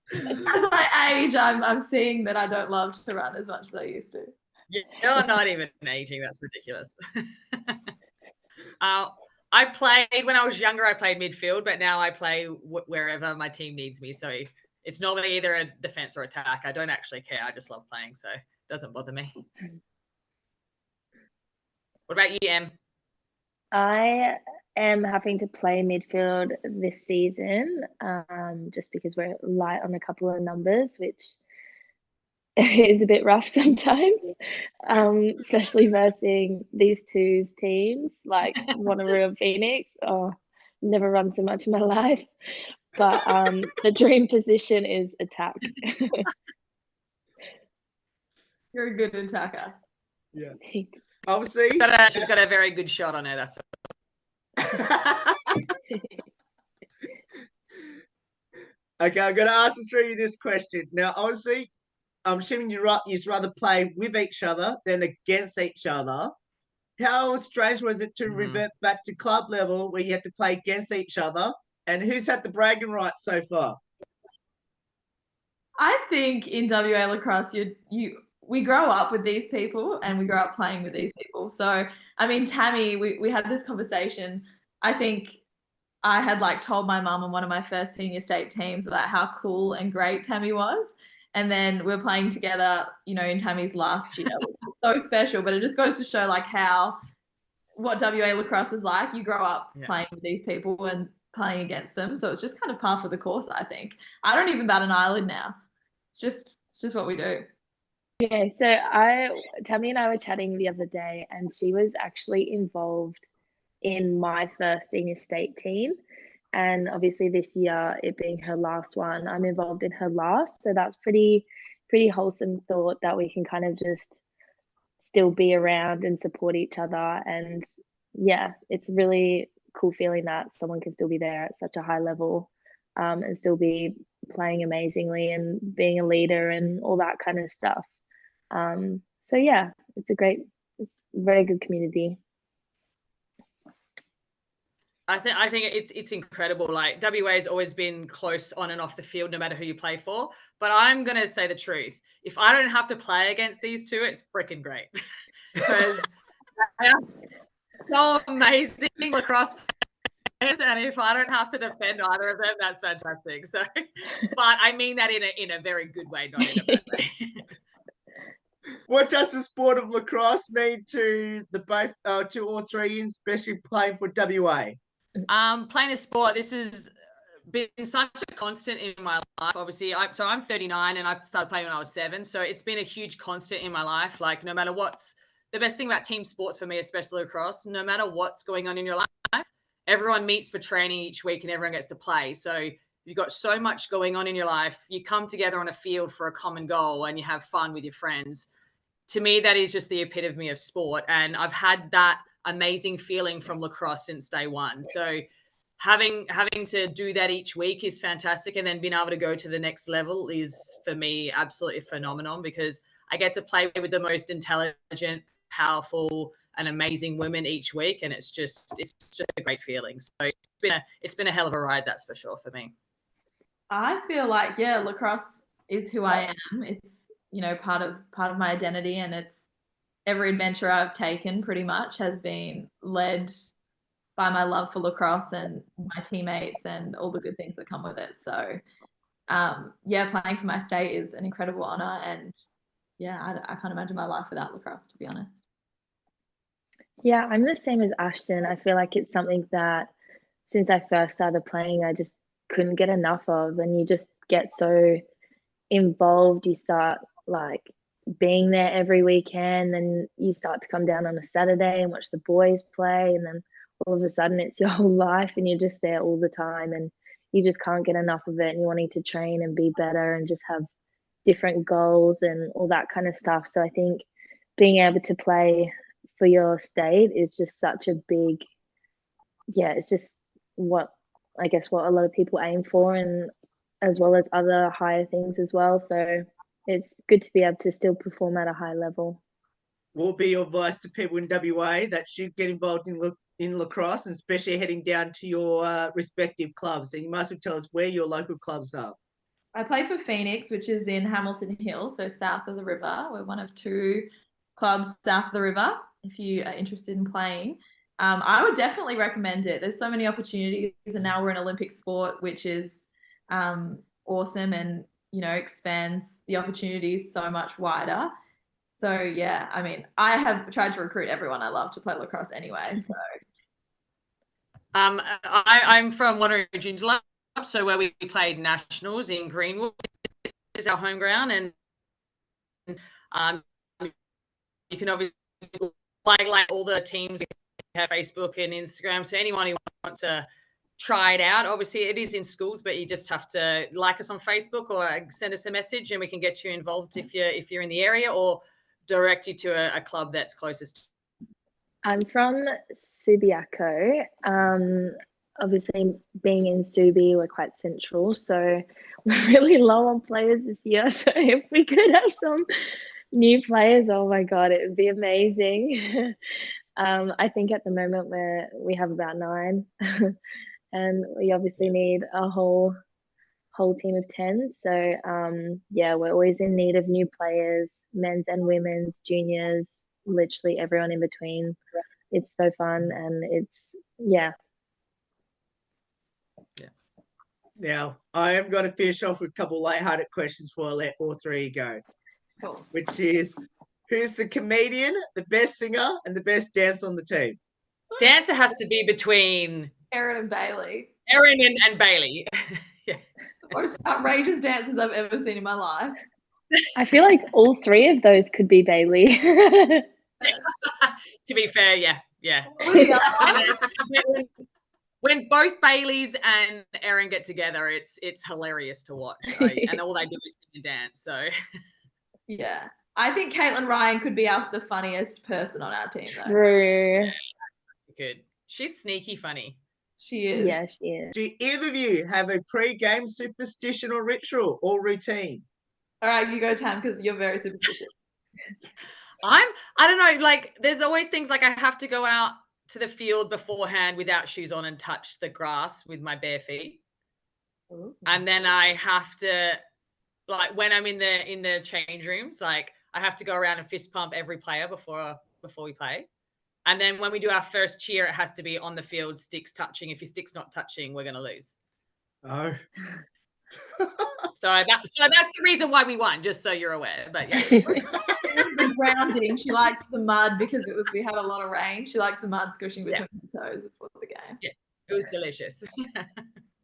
As I age, I'm seeing that I don't love to run as much as I used to. You're not even aging. That's ridiculous. I played when I was younger. I played midfield, but now I play wherever my team needs me. So it's normally either a defense or attack. I don't actually care. I just love playing. So doesn't bother me. What about you, Em? I am having to play midfield this season, just because we're light on a couple of numbers, which is a bit rough sometimes, especially versus these two teams like Wanneroo and Phoenix. Oh, never run so much in my life. But the dream position is attack. You're a good attacker. Yeah. Obviously, She's got a very good shot on her. That's okay, I'm going to ask the three of you this question. Now, obviously, I'm assuming you'd rather play with each other than against each other. How strange was it to revert back to club level where you had to play against each other? And who's had the bragging rights so far? I think in WA lacrosse, we grow up with these people and we grow up playing with these people. So, I mean, Tammy, we had this conversation. I think I had like told my mum on one of my first senior state teams about how cool and great Tammy was. And then we're playing together, you know, in Tammy's last year, which is so special. But it just goes to show like what WA lacrosse is like. You grow up playing with these people and playing against them. So it's just kind of par for the course, I think. I don't even bat an eyelid now. It's just what we do. Yeah, so Tammy and I were chatting the other day, and she was actually involved in my first senior state team. And obviously this year, it being her last one, I'm involved in her last. So that's pretty wholesome thought that we can kind of just still be around and support each other. And yeah, it's really cool feeling that someone can still be there at such a high level, and still be playing amazingly and being a leader and all that kind of stuff. So yeah, it's a very good community. I think it's incredible. Like WA has always been close on and off the field, no matter who you play for. But I'm gonna say the truth. If I don't have to play against these two, it's freaking great because they are so amazing lacrosse players, and if I don't have to defend either of them, that's fantastic. So, but I mean that in a very good way, not in a bad way. What does the sport of lacrosse mean to the both to all three, especially playing for WA? Playing a sport, this has been such a constant in my life. Obviously, I'm 39 and I started playing when I was 7. So it's been a huge constant in my life. Like no matter what's the best thing about team sports for me, especially lacrosse, no matter what's going on in your life, everyone meets for training each week and everyone gets to play. So you've got so much going on in your life. You come together on a field for a common goal and you have fun with your friends. To me, that is just the epitome of sport. And I've had that amazing feeling from lacrosse since day one. So having to do that each week is fantastic. And then being able to go to the next level is, for me, absolutely phenomenal because I get to play with the most intelligent, powerful, and amazing women each week. And it's just a great feeling. So it's been a hell of a ride, that's for sure, for me. I feel like, yeah, lacrosse is who I am. It's, you know, part of my identity, and it's every adventure I've taken pretty much has been led by my love for lacrosse and my teammates and all the good things that come with it. So, yeah, playing for my state is an incredible honor, and yeah, I can't imagine my life without lacrosse, to be honest. Yeah, I'm the same as Ashton. I feel like it's something that since I first started playing, I just couldn't get enough of, and you just get so involved. You start like being there every weekend, then you start to come down on a Saturday and watch the boys play, and then all of a sudden it's your whole life and you're just there all the time and you just can't get enough of it, and you're wanting to train and be better and just have different goals and all that kind of stuff. So I think being able to play for your state is just such a big, it's just what a lot of people aim for, and as well as other higher things as well. So it's good to be able to still perform at a high level. What will be your advice to people in WA that should get involved in lacrosse, and especially heading down to your respective clubs? And you must tell us where your local clubs are. I play for Phoenix, which is in Hamilton Hill, so south of the river. We're one of 2 clubs south of the river, if you are interested in playing. I would definitely recommend it. There's so many opportunities, and now we're an Olympic sport, which is awesome and, you know, expands the opportunities so much wider. So yeah, I mean, I have tried to recruit everyone I love to play lacrosse anyway. So I'm from Wanneroo Joondalup, so where we played nationals in Greenwood is our home ground, and you can obviously like all the teams have Facebook and Instagram. So anyone who wants to try it out, obviously it is in schools, but you just have to like us on Facebook or send us a message, and we can get you involved if you're in the area, or direct you to a club that's closest. I'm from Subiaco. Obviously, being in Subi, we're quite central, so we're really low on players this year. So if we could have some new players, oh my God, it would be amazing. I think at the moment we have about 9, and we obviously need a whole team of 10. So yeah, we're always in need of new players, men's and women's, juniors, literally everyone in between. It's so fun, and it's Now, I am going to finish off with a couple lighthearted questions before I let all 3 go. cool. Which is, who's the comedian, the best singer, and the best dancer on the team? Dancer has to be between Erin and Bailey. Erin and Bailey. Yeah. Most outrageous dances I've ever seen in my life. I feel like all 3 of those could be Bailey. To be fair, yeah. Really are. When both Baileys and Erin get together, it's hilarious to watch, right? And all they do is sing and dance. So Yeah. I think Caitlin Ryan could be the funniest person on our team, though. True. good. She's sneaky funny. She is. Yeah, she is. Do either of you have a pre-game superstition or ritual or routine? All right, you go, Tam, because you're very superstitious. I don't know, like there's always things like I have to go out to the field beforehand without shoes on and touch the grass with my bare feet. Ooh. And then I have to, like when I'm in the change rooms, like I have to go around and fist pump every player before we play. And then when we do our first cheer, it has to be on the field, sticks touching. If your stick's not touching, we're going to lose. Oh. So that's the reason why we won, just so you're aware. But yeah. It was the grounding. She liked the mud because we had a lot of rain. She liked the mud squishing between her toes before the game. Yeah, it was delicious.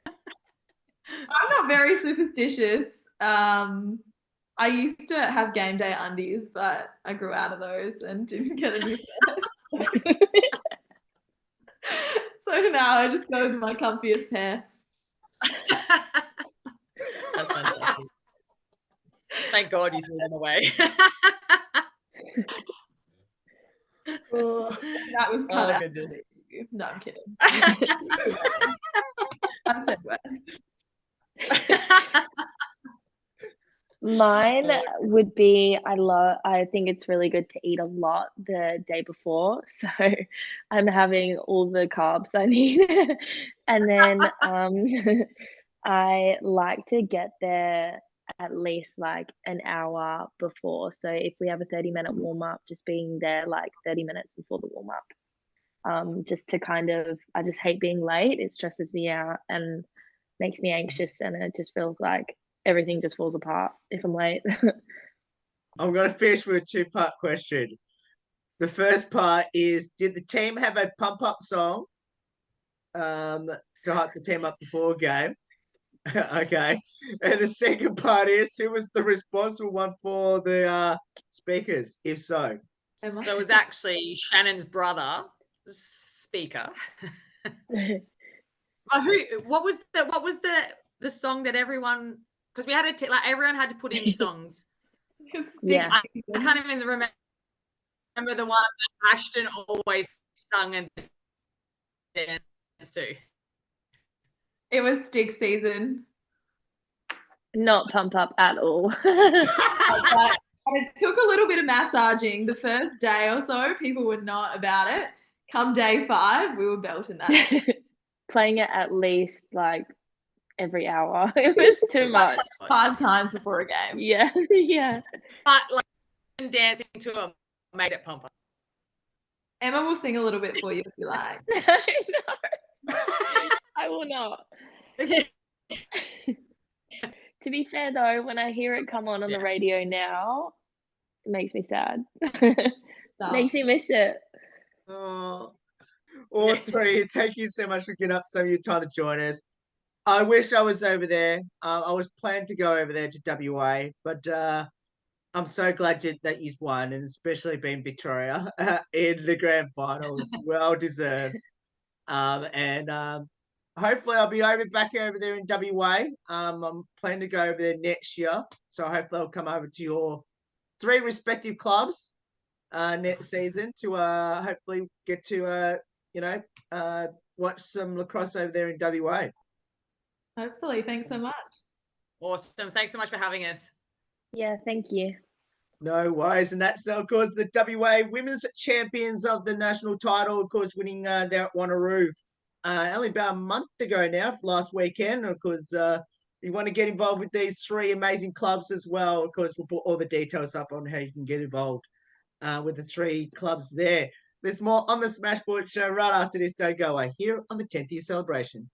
I'm not very superstitious. I used to have game day undies, but I grew out of those and didn't get a new pair. So now I just go with my comfiest pair. That's fantastic. Thank God you threw them away. That was cut out. Goodness. No, I'm kidding. I've said words. Mine would be I think it's really good to eat a lot the day before. So I'm having all the carbs I need. And then I like to get there at least like an hour before. So if we have a 30-minute warm-up, just being there like 30 minutes before the warm-up. Just to I just hate being late. It stresses me out and makes me anxious, and it just feels like everything just falls apart if I'm late. I'm going to finish with a 2-part question. The first part is, did the team have a pump-up song to hype the team up before a game? Okay. And the second part is, who was the responsible one for the speakers, if so? So it was actually Shannon's brother, speaker. What was the song that everyone, because we had everyone had to put in songs. Yeah. I can't even remember the one that Ashton always sung and danced to. It was stick season. Not pump up at all. But it took a little bit of massaging. The first day or so, people were not about it. Come day 5, we were belting that. Playing it at least like every hour. It was too much. 5 times before a game. Yeah, yeah. But like dancing to a made it pump up. Emma will sing a little bit for you if you like. No. I will not. To be fair though, when I hear it come on the radio now, It makes me sad. Stuff. Makes me miss it. Oh, all three, thank you so much for giving up some of your time to join us. I wish I was over there. I was planning to go over there to WA, but I'm so glad that you've won, and especially being Victoria in the grand finals. Well deserved. And hopefully I'll be back over there in WA. I'm planning to go over there next year, so hopefully I'll come over to your 3 respective clubs next season to hopefully get to watch some lacrosse over there in WA. Hopefully. Thanks so much. Awesome. Thanks so much for having us. Yeah, thank you. No worries. And that's, of course, the WA Women's Champions of the national title, of course, winning there at Wanneroo only about a month ago now, last weekend. Of course, if you want to get involved with these 3 amazing clubs as well, of course, we'll put all the details up on how you can get involved with the 3 clubs there. There's more on the Smashboard Show right after this. Don't go away here on the 10th year celebration.